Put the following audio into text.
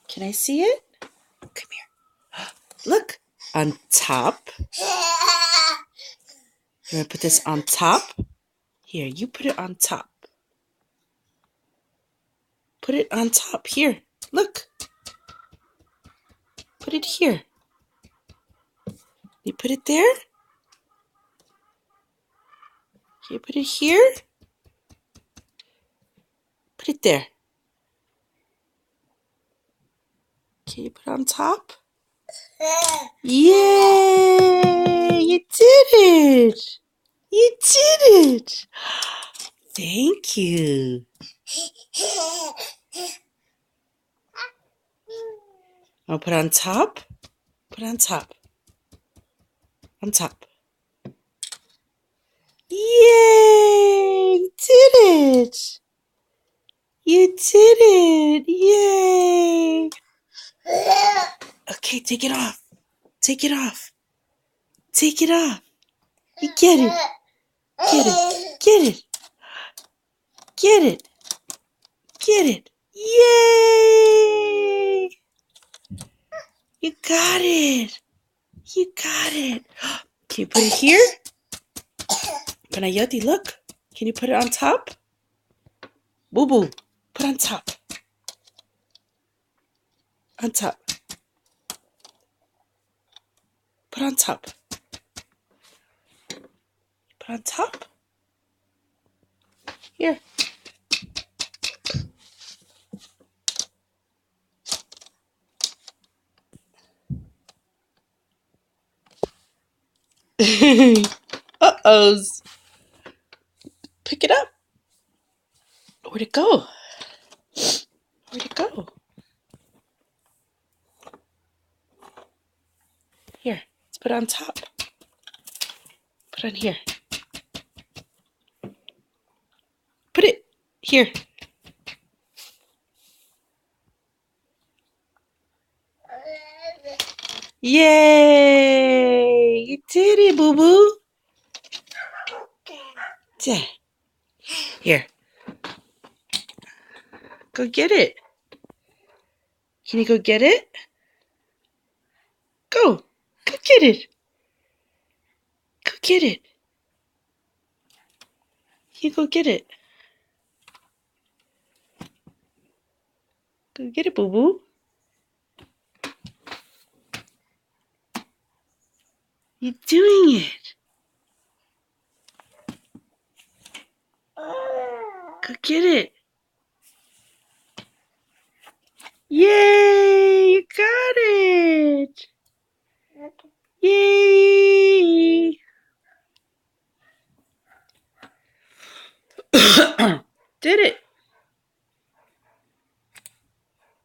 Can I see it? Come here. Look, on top. I'm going to put this on top. Here, you put it on top. Put it on top. Here, look. Put it here. You put it there. Can you put it here? Put it there. Can you put it on top? Yay! You did it! You did it! Thank you. I'll put on top. Put on top. On top. Yay! You did it! You did it! Yay! Okay, take it off. Take it off. Take it off. You get it. Get it. Get it. Get it. Get it. Yay! You got it. You got it. Can you put it here? Panayoti, look. Can you put it on top? Boo Boo, put on top. On top. Put on top. Put on top. Here. Uh-ohs. Pick it up. Where'd it go? Where'd it go? Here, let's put it on top. Put it on here. Put it here. Yay! You did it, Boo Boo. Here. Go get it. Can you go get it? Go. Go get it. Go get it. You go get it. Go get it, Boo Boo. You're doing it. Go get it. Yay! You got it. Yay! Did it.